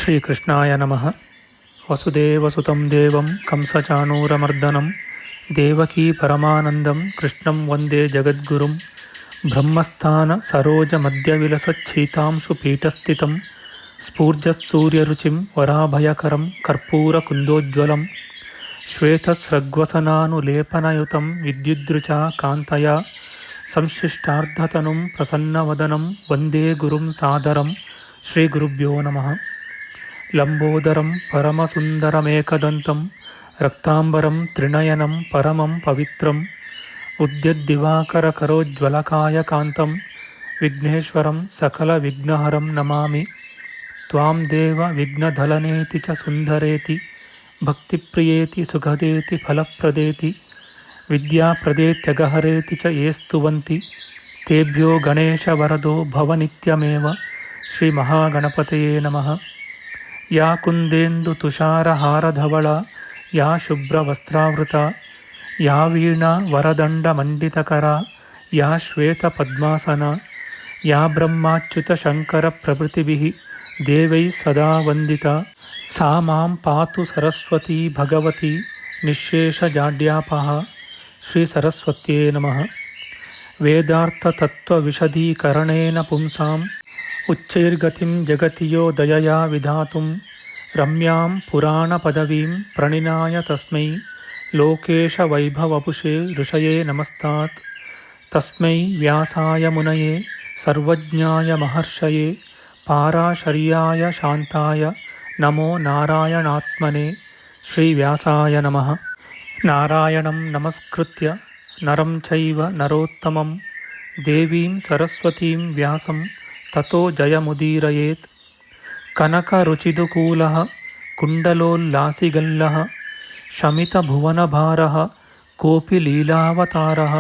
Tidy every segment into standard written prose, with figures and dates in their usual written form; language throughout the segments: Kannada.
ಶ್ರೀಕೃಷ್ಣಾಯ ನಮಃ. ವಸುದೇವಸುತಂ ದೇವಂ ಕಂಸಚಾಣೂರಮರ್ದನಂ ದೇವಕೀ ಪರಮಾನಂದಂ ಕೃಷ್ಣಂ ವಂದೇ ಜಗದ್ಗುರುಂ. ಬ್ರಹ್ಮಸ್ಥಾನ ಸರೋಜ ಮಧ್ಯವಿಲಸಚ್ಛೀತಾಂಶು ಪೀಠಸ್ಥಿತಂ ಸ್ಫೂರ್ಜತ್ಸೂರ್ಯರುಚಿಂ ವರಾಭಯಕರಂ ಕರ್ಪೂರಕುಂದೋಜ್ವಲಂ ಶ್ವೇತಸ್ರಗ್ವಸನಾನುಲೇಪನಯುತಂ ವಿದ್ಯುದ್ರುಚಾ ಕಾಂತಯಾ ಸಂಶ್ಲಿಷ್ಟಾರ್ಧತನುಂ ಪ್ರಸನ್ನವದನಂ ವಂದೇ ಗುರುಂ ಸಾದರಂ. ಶ್ರೀಗುರುಭ್ಯೋ ನಮಃ. ಲಂಬೋದರಂ ಪರಮಸುಂದರಮೇಕದಂತಂ ರಕ್ತಾಂಬರಂ ತ್ರಿನಯನಂ ಪರಮಂ ಪವಿತ್ರಂ ಉದ್ಯದ್ದಿವಾಕರಕರೋಜ್ವಲಕಾಯಕಾಂತಂ ವಿಘ್ನೇಶ್ವರಂ ಸಕಲವಿಘ್ನಹರಂ ನಮಾಮಿ. ತ್ವಾಂ ದೇವ ವಿಘ್ನಧಲನೇತಿ ಚ ಸುಂದರೇತಿ ಭಕ್ತಿಪ್ರಿಯೇತಿ ಸುಖದೇತಿ ಫಲಪ್ರದೇತಿ ವಿದ್ಯಾಪ್ರದೇತ್ಯಗಹರೇತಿ ಚ ಯೇ ಸ್ತುವಂತಿ ತೇಭ್ಯೋ ಗಣೇಶವರದೋ ಭವನಿತ್ಯಮೇವ. ಶ್ರೀಮಹಾಗಣಪತಯೇ ನಮಃ. ಯಾ ಕುಂದೇಂದು ತುಷಾರಹಾರಧವಳ ಯಾ ಶುಭ್ರವಸ್ತ್ರಾವೃತ ಯಾ ವೀಣಾ ವರದಂಡಮಂಡಿತಕರ ಯಾ ಶ್ವೇತಪದ್ಮಾಸನ ಯಾ ಬ್ರಹ್ಮಾಚ್ಯುತಶಂಕರಪ್ರಭೃತಿಭಿಃ ದೇವೈಃ ಸದಾ ವಂದಿತಾ ಸಾ ಮಾಂ ಪಾತು ಸರಸ್ವತೀ ಭಗವತಿ ನಿಶ್ಶೇಷಜಾಡ್ಯಾಪಃ. ಶ್ರೀ ಸರಸ್ವತ್ಯೇ ನಮಃ. ವೇದಾರ್ಥತತ್ವವಿಶದೀಕರಣೇನ ಪುಂಸಾಂ ಉಚ್ಚೈರ್ಗತಿಂ ಜಗತಿ ಯೋ ದಯಯಾ ವಿಧಾತುಂ ರಮ್ಯಾಂ ಪುರಾಣಪದವೀಂ ಪ್ರಣಿನಾಯ ತಸ್ಮೈ ಲೋಕೇಶವೈಭವಪುಷೇ ಋಷಯೇ ನಮಸ್ತಾತ್. ತಸ್ಮೈ ವ್ಯಾಸಾಯ ಮುನಯೇ ಸರ್ವಜ್ಞಾಯ ಮಹರ್ಷಯೇ ಪಾರಾಶರ್ಯಾಯ ಶಾಂತಾಯ ನಮೋ ನಾರಾಯಣಾತ್ಮನೇ. ಶ್ರೀವ್ಯಾಸಾಯ ನಮಃ. ನಾರಾಯಣಂ ನಮಸ್ಕೃತ್ಯ ನರಂ ಚೈವ ನರೋತ್ತಮಂ ದೇವೀಂ ಸರಸ್ವತೀಂ ವ್ಯಾಸಂ ತತೋ ಜಯಮುದೀರಯೇತ್. ಕನಕರುಚಿದುಕೂಲಃ ಕುಂಡಲೋಲ್ಲಾಸಿಗಲ್ಲಃ ಶಮಿತಭುವನಭಾರಃ ಕೋಪಿ ಲೀಲಾವತಾರಃ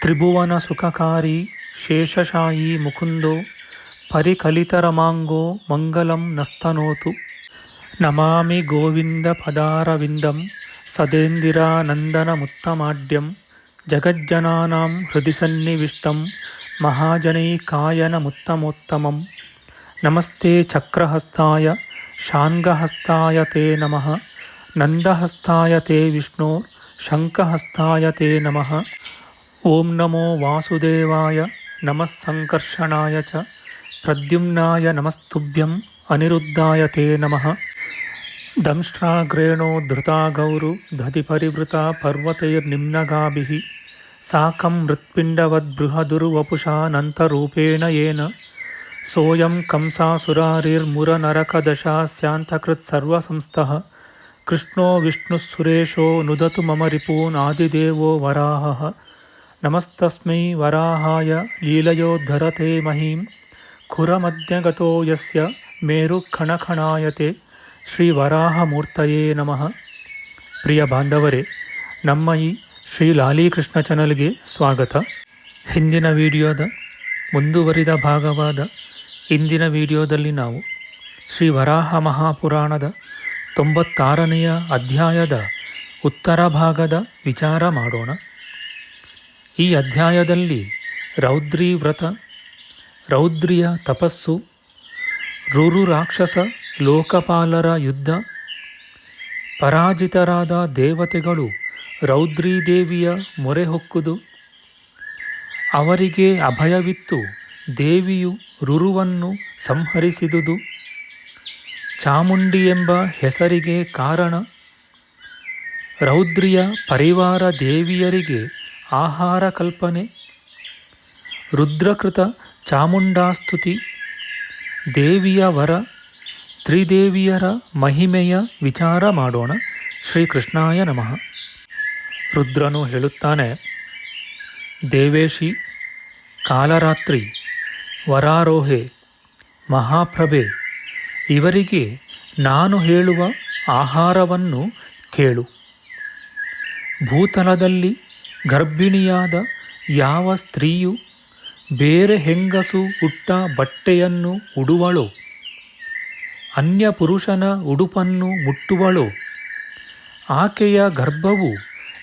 ತ್ರಿಭುವನಸುಖಕಾರಿ ಶೇಷಶಾಯೀ ಮುಕುಂದೋ ಪರಿಕಲಿತರಮಾಂಗೋ ಮಂಗಲಂ ನಸ್ತನೋತು. ನಮಾಮಿ ಗೋವಿಂದಪದಾರವಿಂದಂ ಸದೇಂದಿರಾನಂದನಮುತ್ತಮಾಡ್ಯಂ ಜಗಜ್ಜನಾನಾಂ ಹೃದಿ ಸನ್ನಿವಿಷ್ಟಂ ಮಹಾಜನೈಕಾಯನಮುತ್ತಮೋತ್ತಮಂ. ನಮಸ್ತೆ ಚಕ್ರಹಸ್ತಾಯ ಶಾಂಗಹಸ್ತಾಯ ತೇ ನಮಃ. ನಂದಹಸ್ತಾಯ ತೇ ವಿಷ್ಣೋ ಶಂಖಹಸ್ತಾಯ ತೇ ನಮಃ. ಓಂ ನಮೋ ವಾಸುದೇವಾಯ ನಮಃ ಸಂಕರ್ಷಣಾಯ ಚ ಪ್ರದ್ಯುಮ್ನಾಯ ನಮಸ್ತುಭ್ಯಂ ಅನಿರುದ್ಧಾಯ ತೇ ನಮಃ. ದಂಷ್ಟ್ರಾಗ್ರೇಣೋ ಧೃತಾ ಗೌರು ದಧಿಪರಿವೃತಾ ಪರ್ವತೈರ್ನಿಮ್ನಗಾಭಿಃ ಸಾಕಂ ಮೃತ್ಪಿಂಡವದ್ಬೃಹದುರ್ವಪುಷಾನಂತರೂಪೇಣ ಯೇನ ಸೋಯಂ ಕಂಸಾಸುರಾರಿರ್ಮುರನರಕದಶಾಸ್ಯಾಂತಕೃತ್ಸರ್ವಸಂಸ್ಥಃ ಕೃಷ್ಣೋ ವಿಷ್ಣುಃಸುರೇಶೋ ನುದತು ಮಮ ರಿಪೂನ್ ಆದಿದೇವೋ ವರಾಹಃ. ನಮಸ್ತಸ್ಮೈ ವರಾಹಾಯ ಲೀಲಯೋದ್ಧರತೆ ಮಹೀಂ ಖುರಮಧ್ಯಗತೋ ಯಸ್ಯ ಮೇರುಖಣಖಣಾಯತೆ. ಶ್ರೀ ವರಾಹಮೂರ್ತಯೇ ನಮಃ. ಪ್ರಿಯ ಬಾಂಧವರೇ, ನಮ್ಮ ಈ ಶ್ರೀ ಲಾಲೀಕೃಷ್ಣ ಚಾನಲ್ಗೆ ಸ್ವಾಗತ. ಹಿಂದಿನ ವಿಡಿಯೋದ ಮುಂದುವರಿದ ಭಾಗವಾದ ಇಂದಿನ ವಿಡಿಯೋದಲ್ಲಿ ನಾವು ಶ್ರೀ ವರಾಹ ಮಹಾಪುರಾಣದ 96ನೆಯ ಅಧ್ಯಾಯದ ಉತ್ತರ ಭಾಗದ ವಿಚಾರ ಮಾಡೋಣ. ಈ ಅಧ್ಯಾಯದಲ್ಲಿ ರೌದ್ರೀ ವ್ರತ, ರೌದ್ರಿಯ ತಪಸ್ಸು, ರುರು ರಾಕ್ಷಸ ಲೋಕಪಾಲರ ಯುದ್ಧ, ಪರಾಜಿತರಾದ ದೇವತೆಗಳು ರೌದ್ರೀದೇವಿಯ ಮೊರೆ ಹೊಕ್ಕುದು, ಅವರಿಗೆ ಅಭಯವಿತ್ತು ದೇವಿಯು ರುರುವನ್ನು ಸಂಹರಿಸಿದುದು, ಚಾಮುಂಡಿ ಎಂಬ ಹೆಸರಿಗೆ ಕಾರಣ, ರೌದ್ರಿಯ ಪರಿವಾರ ದೇವಿಯರಿಗೆ ಆಹಾರ ಕಲ್ಪನೆ, ರುದ್ರಕೃತ ಚಾಮುಂಡಾಸ್ತುತಿ, ದೇವಿಯ ವರ, ತ್ರಿದೇವಿಯರ ಮಹಿಮೆಯ ವಿಚಾರ ಮಾಡೋಣ. ಶ್ರೀಕೃಷ್ಣಾಯ ನಮಃ. ರುದ್ರನು ಹೇಳುತ್ತಾನೆ, ದೇವೇಶಿ, ಕಾಲರಾತ್ರಿ, ವರಾರೋಹೆ, ಮಹಾಪ್ರಭೆ, ಇವರಿಗೆ ನಾನು ಹೇಳುವ ಆಹಾರವನ್ನು ಕೇಳು. ಭೂತಲದಲ್ಲಿ ಗರ್ಭಿಣಿಯಾದ ಯಾವ ಸ್ತ್ರೀಯು ಬೇರೆ ಹೆಂಗಸು ಉಟ್ಟ ಬಟ್ಟೆಯನ್ನು ಉಡುವಳೋ, ಅನ್ಯ ಪುರುಷನ ಉಡುಪನ್ನು ಮುಟ್ಟುವಳೋ, ಆಕೆಯ ಗರ್ಭವು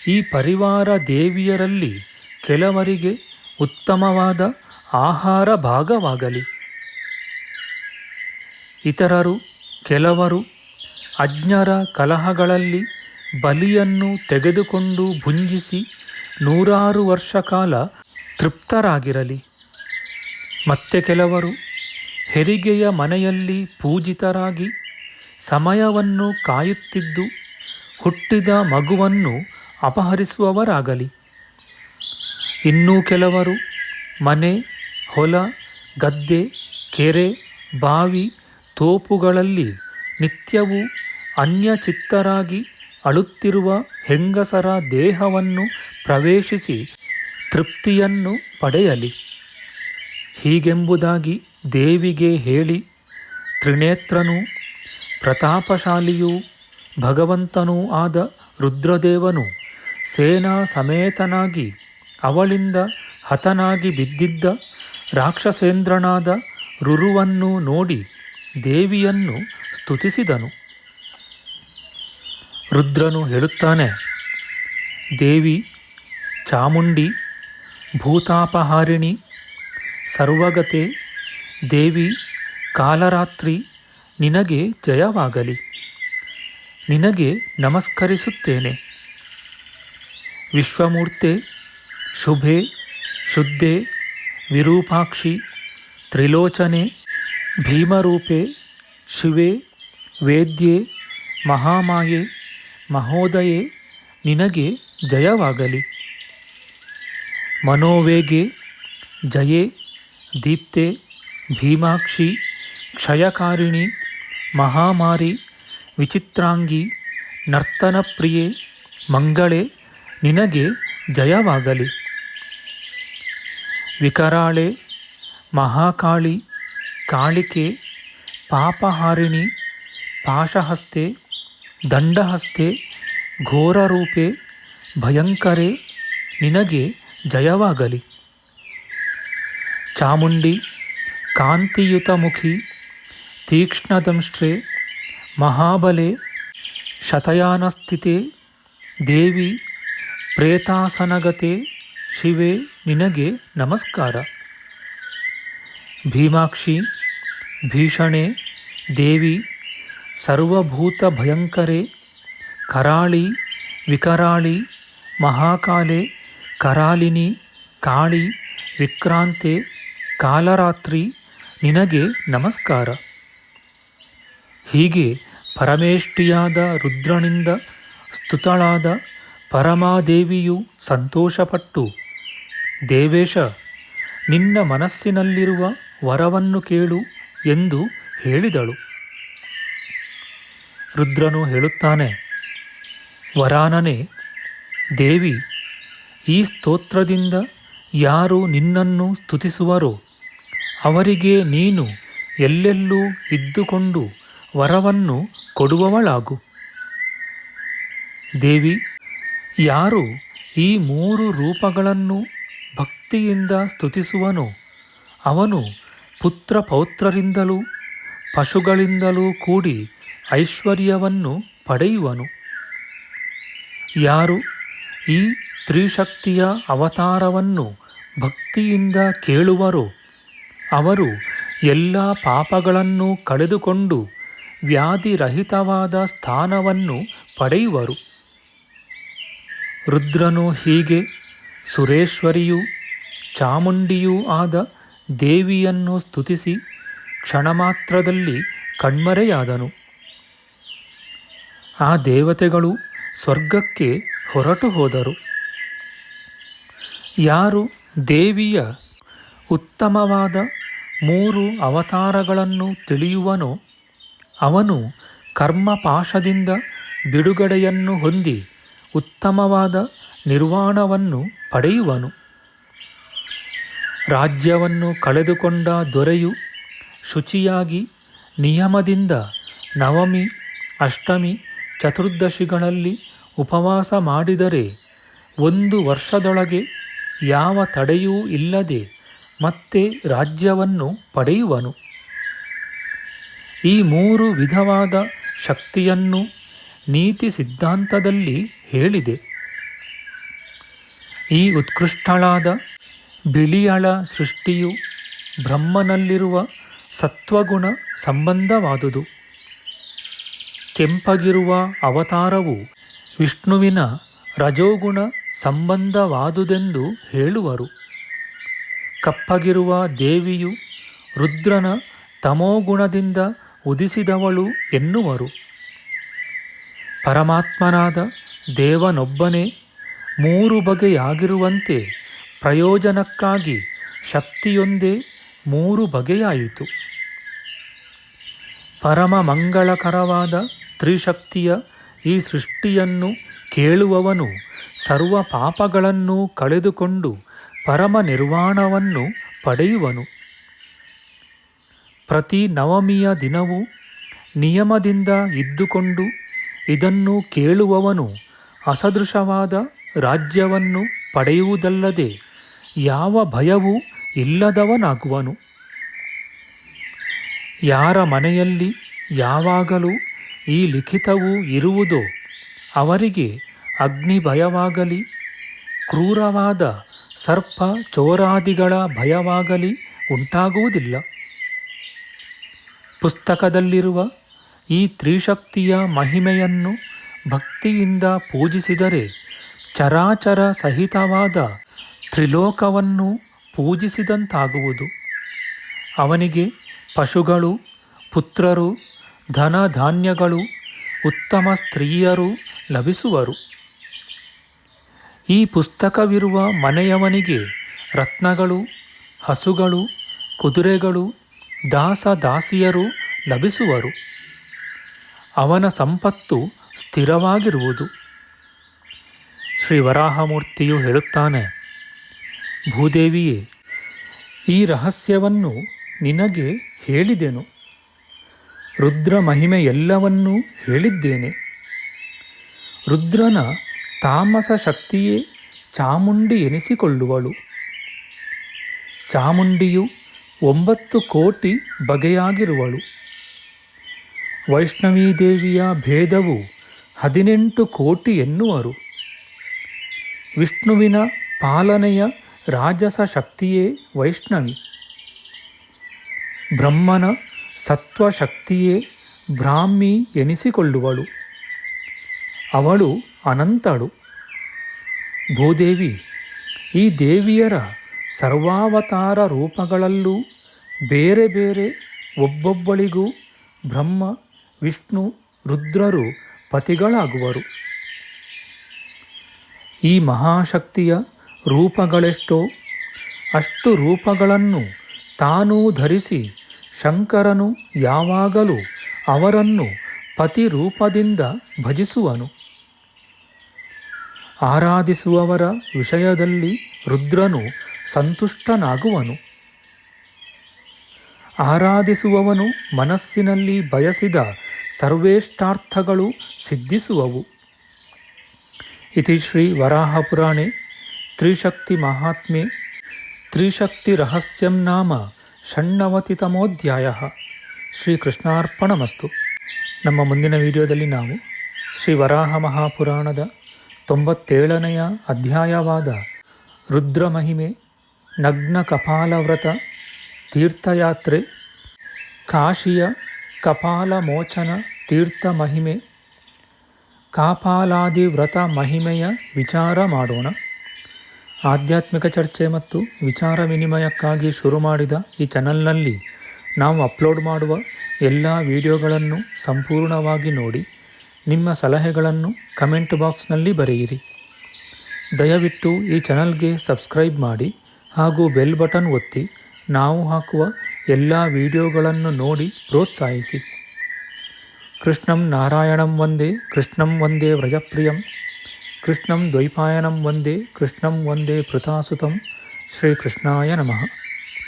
ಈ ಪರಿವಾರ ದೇವಿಯರಲ್ಲಿ ಕೆಲವರಿಗೆ ಉತ್ತಮವಾದ ಆಹಾರ ಭಾಗವಾಗಲಿ. ಇತರರು ಕೆಲವರು ಅಜ್ಞರ ಕಲಹಗಳಲ್ಲಿ ಬಲಿಯನ್ನು ತೆಗೆದುಕೊಂಡು ಭುಂಜಿಸಿ 100 ವರ್ಷ ಕಾಲ ತೃಪ್ತರಾಗಿರಲಿ. ಮತ್ತೆ ಕೆಲವರು ಹೆರಿಗೆಯ ಮನೆಯಲ್ಲಿ ಪೂಜಿತರಾಗಿ ಸಮಯವನ್ನು ಕಾಯುತ್ತಿದ್ದು ಹುಟ್ಟಿದ ಮಗುವನ್ನು ಅಪಹರಿಸುವವರಾಗಲಿ. ಇನ್ನೂ ಕೆಲವರು ಮನೆ, ಹೊಲ, ಗದ್ದೆ, ಕೆರೆ, ಬಾವಿ, ತೋಪುಗಳಲ್ಲಿ ನಿತ್ಯವೂ ಅನ್ಯಚಿತ್ತರಾಗಿ ಅಳುತ್ತಿರುವ ಹೆಂಗಸರ ದೇಹವನ್ನು ಪ್ರವೇಶಿಸಿ ತೃಪ್ತಿಯನ್ನು ಪಡೆಯಲಿ. ಹೀಗೆಂಬುದಾಗಿ ದೇವಿಗೆ ಹೇಳಿ ತ್ರಿನೇತ್ರನೂ ಪ್ರತಾಪಶಾಲಿಯೂ ಭಗವಂತನೂ ಆದ ರುದ್ರದೇವನು ಸೇನಾ ಸಮೇತನಾಗಿ ಅವಳಿಂದ ಹತನಾಗಿ ಬಿದ್ದಿದ್ದ ರಾಕ್ಷಸೇಂದ್ರನಾದ ರುರುವನ್ನು ನೋಡಿ ದೇವಿಯನ್ನು ಸ್ತುತಿಸಿದನು. ರುದ್ರನು ಹೇಳುತ್ತಾನೆ, ದೇವಿ ಚಾಮುಂಡಿ, ಭೂತಾಪಹಾರಿಣಿ, ಸರ್ವಗತೆ ದೇವಿ ಕಾಲರಾತ್ರಿ, ನಿನಗೆ ಜಯವಾಗಲಿ. ನಿನಗೆ ನಮಸ್ಕರಿಸುತ್ತೇನೆ. ವಿಶ್ವಮೂರ್ತೆ, ಶುಭೆ, ಶುದ್ಧೆ, ವಿರೂಪಾಕ್ಷಿ, ತ್ರಿಲೋಚನೆ, ಭೀಮರೂಪೆ, ಶಿವೆ, ವೇದ್ಯೆ, ಮಹಾಮಾಯೆ, ಮಹೋದಯೆ, ನಿನಗೆ ಜಯವಾಗಲಿ. ಮನೋವೇಗೆ, ಜಯೆ, ದೀಪ್ತೆ, ಭೀಮಾಕ್ಷಿ, ಕ್ಷಯಕಾರಿಣಿ, ಮಹಾಮಾರಿ, ವಿಚಿತ್ರಾಂಗಿ, ನರ್ತನಪ್ರಿಯೆ, ಮಂಗಳೇ, ನಿನಗೆ ಜಯವಾಗಲಿ. ವಿಕರಾಳೆ, ಮಹಾಕಾಳಿ, ಕಾಳಿಕೆ, ಪಾಪಹಾರಿಣಿ, ಪಾಶಹಸ್ತೆ, ದಂಡಹಸ್ತೆ, ಘೋರರೂಪೆ, ಭಯಂಕರೆ, ನಿನಗೆ ಜಯವಾಗಲಿ. ಚಾಮುಂಡಿ, ಕಾಂತಿಯುತಮುಖಿ, ತೀಕ್ಷ್ಣದಂಷ್ಟ್ರೆ, ಮಹಾಬಲೆ, ಶತಯಾನಸ್ಥಿತೆ, ದೇವಿ ಪ್ರೇತಾಸನಗತೆ, ಶಿವೆ, ನಿನಗೆ ನಮಸ್ಕಾರ. ಭೀಮಾಕ್ಷಿ, ಭೀಷಣೆ, ದೇವಿ ಸರ್ವಭೂತ ಭಯಂಕರೆ, ಕರಾಳಿ, ವಿಕರಾಳಿ, ಮಹಾಕಾಲೆ, ಕರಾಲಿನಿ, ಕಾಳಿ, ವಿಕ್ರಾಂತೆ, ಕಾಲರಾತ್ರಿ, ನಿನಗೆ ನಮಸ್ಕಾರ. ಹೀಗೆ ಪರಮೇಷ್ಠಿಯಾದ ರುದ್ರನಿಂದ ಸ್ತುತಳಾದ ಪರಮಾದೇವಿಯು ಸಂತೋಷಪಟ್ಟು, ದೇವೇಶ, ನಿನ್ನ ಮನಸ್ಸಿನಲ್ಲಿರುವ ವರವನ್ನು ಕೇಳು ಎಂದು ಹೇಳಿದಳು. ರುದ್ರನು ಹೇಳುತ್ತಾನೆ, ವರಾನನೆ, ದೇವಿ, ಈ ಸ್ತೋತ್ರದಿಂದ ಯಾರು ನಿನ್ನನ್ನು ಸ್ತುತಿಸುವರೋ ಅವರಿಗೆ ನೀನು ಎಲ್ಲೆಲ್ಲೂ ಇದ್ದುಕೊಂಡು ವರವನ್ನು ಕೊಡುವವಳಾಗು. ದೇವಿ, ಯಾರು ಈ 3 ರೂಪಗಳನ್ನು ಭಕ್ತಿಯಿಂದ ಸ್ತುತಿಸುವನೋ ಅವನು ಪುತ್ರ ಪೌತ್ರರಿಂದಲೂ ಪಶುಗಳಿಂದಲೂ ಕೂಡಿ ಐಶ್ವರ್ಯವನ್ನು ಪಡೆಯುವನು. ಯಾರು ಈ ತ್ರಿಶಕ್ತಿಯ ಅವತಾರವನ್ನು ಭಕ್ತಿಯಿಂದ ಕೇಳುವರೋ ಅವರು ಎಲ್ಲ ಪಾಪಗಳನ್ನು ಕಳೆದುಕೊಂಡು ವ್ಯಾಧಿರಹಿತವಾದ ಸ್ಥಾನವನ್ನು ಪಡೆಯುವರು. ರುದ್ರನು ಹೀಗೆ ಸುರೇಶ್ವರಿಯೂ ಚಾಮುಂಡಿಯೂ ಆದ ದೇವಿಯನ್ನು ಸ್ತುತಿಸಿ ಕ್ಷಣಮಾತ್ರದಲ್ಲಿ ಕಣ್ಮರೆಯಾದನು. ಆ ದೇವತೆಗಳು ಸ್ವರ್ಗಕ್ಕೆ ಹೊರಟು ಹೋದರು. ಯಾರು ದೇವಿಯ ಉತ್ತಮವಾದ 3 ಅವತಾರಗಳನ್ನು ತಿಳಿಯುವನೋ ಅವನು ಕರ್ಮಪಾಶದಿಂದ ಬಿಡುಗಡೆಯನ್ನು ಹೊಂದಿ ಉತ್ತಮವಾದ ನಿರ್ವಾಣವನ್ನು ಪಡೆಯುವನು. ರಾಜ್ಯವನ್ನು ಕಳೆದುಕೊಂಡ ದೊರೆಯು ಶುಚಿಯಾಗಿ ನಿಯಮದಿಂದ ನವಮಿ, ಅಷ್ಟಮಿ, ಚತುರ್ದಶಿಗಳಲ್ಲಿ ಉಪವಾಸ ಮಾಡಿದರೆ 1 ವರ್ಷದೊಳಗೆ ಯಾವ ತಡೆಯೂ ಇಲ್ಲದೆ ಮತ್ತೆ ರಾಜ್ಯವನ್ನು ಪಡೆಯುವನು. ಈ 3 ವಿಧವಾದ ಶಕ್ತಿಯನ್ನು ನೀತಿ ಸಿದ್ಧಾಂತದಲ್ಲಿ ಹೇಳಿದೆ. ಈ ಉತ್ಕೃಷ್ಟಳಾದ ಬಿಳಿಯಳ ಸೃಷ್ಟಿಯು ಬ್ರಹ್ಮನಲ್ಲಿರುವ ಸತ್ವಗುಣ ಸಂಬಂಧವಾದುದು. ಕೆಂಪಗಿರುವ ಅವತಾರವು ವಿಷ್ಣುವಿನ ರಜೋಗುಣ ಸಂಬಂಧವಾದುದೆಂದು ಹೇಳುವರು. ಕಪ್ಪಗಿರುವ ದೇವಿಯು ರುದ್ರನ ತಮೋಗುಣದಿಂದ ಉದಿಸಿದವಳು ಎನ್ನುವರು. ಪರಮಾತ್ಮನಾದ ದೇವನೊಬ್ಬನೇ 3 ಬಗೆಯಾಗಿರುವಂತೆ ಪ್ರಯೋಜನಕ್ಕಾಗಿ ಶಕ್ತಿಯೊಂದೇ 3 ಬಗೆಯಾಯಿತು. ಪರಮ ಮಂಗಳಕರವಾದ ತ್ರಿಶಕ್ತಿಯ ಈ ಸೃಷ್ಟಿಯನ್ನು ಕೇಳುವವನು ಸರ್ವ ಪಾಪಗಳನ್ನು ಕಳೆದುಕೊಂಡು ಪರಮ ನಿರ್ವಾಣವನ್ನು ಪಡೆಯುವನು. ಪ್ರತಿ ನವಮಿಯ ದಿನವೂ ನಿಯಮದಿಂದ ಇದ್ದುಕೊಂಡು ಇದನ್ನು ಕೇಳುವವನು ಅಸದೃಶವಾದ ರಾಜ್ಯವನ್ನು ಪಡೆಯುವುದಲ್ಲದೆ ಯಾವ ಭಯವೂ ಇಲ್ಲದವನಾಗುವನು. ಯಾರ ಮನೆಯಲ್ಲಿ ಯಾವಾಗಲೂ ಈ ಲಿಖಿತವು ಇರುವುದೋ ಅವರಿಗೆ ಅಗ್ನಿ ಭಯವಾಗಲಿ, ಕ್ರೂರವಾದ ಸರ್ಪ ಚೋರಾದಿಗಳ ಭಯವಾಗಲಿ ಉಂಟಾಗುವುದಿಲ್ಲ. ಪುಸ್ತಕದಲ್ಲಿರುವ ಈ ತ್ರಿಶಕ್ತಿಯ ಮಹಿಮೆಯನ್ನು ಭಕ್ತಿಯಿಂದ ಪೂಜಿಸಿದರೆ ಚರಾಚರ ಸಹಿತವಾದ ತ್ರಿಲೋಕವನ್ನು ಪೂಜಿಸಿದಂತಾಗುವುದು. ಅವನಿಗೆ ಪಶುಗಳು, ಪುತ್ರರು, ಧನ ಧಾನ್ಯಗಳು, ಉತ್ತಮ ಸ್ತ್ರೀಯರು ಲಭಿಸುವರು. ಈ ಪುಸ್ತಕವಿರುವ ಮನೆಯವನಿಗೆ ರತ್ನಗಳು, ಹಸುಗಳು, ಕುದುರೆಗಳು, ದಾಸ ದಾಸಿಯರು ಲಭಿಸುವರು. ಅವನ ಸಂಪತ್ತು ಸ್ಥಿರವಾಗಿರುವುದು. ಶ್ರೀ ವರಾಹಮೂರ್ತಿಯು ಹೇಳುತ್ತಾನೆ, ಭೂದೇವಿಯೇ, ಈ ರಹಸ್ಯವನ್ನು ನಿನಗೆ ಹೇಳಿದೆನು. ರುದ್ರ ಮಹಿಮೆಯೆಲ್ಲವನ್ನೂ ಹೇಳಿದ್ದೇನೆ. ರುದ್ರನ ತಾಮಸ ಶಕ್ತಿಯೇ ಚಾಮುಂಡಿ ಎನಿಸಿಕೊಳ್ಳುವಳು. ಚಾಮುಂಡಿಯು 9 ಕೋಟಿ ಬಗೆಯಾಗಿರುವಳು. ವೈಷ್ಣವೀದೇವಿಯ ಭೇದವು 18 ಕೋಟಿ ಎನ್ನುವರು. ವಿಷ್ಣುವಿನ ಪಾಲನೆಯ ರಾಜಸ ಶಕ್ತಿಯೇ ವೈಷ್ಣವಿ. ಬ್ರಹ್ಮನ ಸತ್ವಶಕ್ತಿಯೇ ಬ್ರಾಹ್ಮಿ ಎನಿಸಿಕೊಳ್ಳುವಳು. ಅವಳು ಅನಂತಳು. ಭೂದೇವಿ, ಈ ದೇವಿಯರ ಸರ್ವಾವತಾರ ರೂಪಗಳಲ್ಲೂ ಬೇರೆ ಬೇರೆ ಒಬ್ಬೊಬ್ಬಳಿಗೂ ಬ್ರಹ್ಮ, ವಿಷ್ಣು, ರುದ್ರರು ಪತಿಗಳಾಗುವರು. ಈ ಮಹಾಶಕ್ತಿಯ ರೂಪಗಳೆಷ್ಟೋ ಅಷ್ಟು ರೂಪಗಳನ್ನು ತಾನೂ ಧರಿಸಿ ಶಂಕರನು ಯಾವಾಗಲೂ ಅವರನ್ನು ಪತಿ ರೂಪದಿಂದ ಭಜಿಸುವನು. ಆರಾಧಿಸುವವರ ವಿಷಯದಲ್ಲಿ ರುದ್ರನು ಸಂತುಷ್ಟನಾಗುವನು. ಆರಾಧಿಸುವವನು ಮನಸ್ಸಿನಲ್ಲಿ ಬಯಸಿದ ಸರ್ವೇಷ್ಟಾರ್ಥಗಳು ಸಿದ್ಧಿಸುವವು. ಇತಿ ಶ್ರೀ ವರಾಹಪುರಾಣೆ ತ್ರಿಶಕ್ತಿ ಮಹಾತ್ಮ್ಯೆ ತ್ರಿಶಕ್ತಿರಹಸ್ಯಂ ನಾಮ ಷಣ್ಣವತಿತಮೋಧ್ಯಾಯ. ಶ್ರೀಕೃಷ್ಣಾರ್ಪಣಮಸ್ತು. ನಮ್ಮ ಮುಂದಿನ ವಿಡಿಯೋದಲ್ಲಿ ನಾವು ಶ್ರೀ ವರಾಹ ಮಹಾಪುರಾಣದ 97ನೆಯ ಅಧ್ಯಾಯವಾದ ರುದ್ರಮಹಿಮೆ, ನಗ್ನ ಕಪಾಲವ್ರತ, ತೀರ್ಥಯಾತ್ರೆ, ಕಾಶಿಯ ಕಪಾಲಮೋಚನ ತೀರ್ಥ ಮಹಿಮೆ, ಕಾಪಾಲಾದಿ ವ್ರತ ಮಹಿಮೆಯ ವಿಚಾರ ಮಾಡೋಣ. ಆಧ್ಯಾತ್ಮಿಕ ಚರ್ಚೆ ಮತ್ತು ವಿಚಾರ ವಿನಿಮಯಕ್ಕಾಗಿ ಶುರು ಮಾಡಿದ ಈ ಚಾನಲ್ನಲ್ಲಿ ನಾವು ಅಪ್ಲೋಡ್ ಮಾಡುವ ಎಲ್ಲ ವಿಡಿಯೋಗಳನ್ನು ಸಂಪೂರ್ಣವಾಗಿ ನೋಡಿ ನಿಮ್ಮ ಸಲಹೆಗಳನ್ನು ಕಮೆಂಟ್ ಬಾಕ್ಸ್ನಲ್ಲಿ ಬರೆಯಿರಿ. ದಯವಿಟ್ಟು ಈ ಚಾನಲ್ಗೆ ಸಬ್ಸ್ಕ್ರೈಬ್ ಮಾಡಿ ಹಾಗೂ ಬೆಲ್ ಬಟನ್ ಒತ್ತಿ ನಾವು ಹಾಕುವ ಎಲ್ಲ ವಿಡಿಯೋಗಳನ್ನು ನೋಡಿ ಪ್ರೋತ್ಸಾಹಿಸಿ. ಕೃಷ್ಣಂ ನಾರಾಯಣಂ ವಂದೇ ಕೃಷ್ಣಂ ವಂದೇ ವ್ರಜಪ್ರಿಯಂ ಕೃಷ್ಣಂ ದ್ವೈಪಾಯನಂ ವಂದೇ ಕೃಷ್ಣಂ ವಂದೇ ಪೃಥಾಸುತಂ. ಶ್ರೀಕೃಷ್ಣಾಯ ನಮಃ.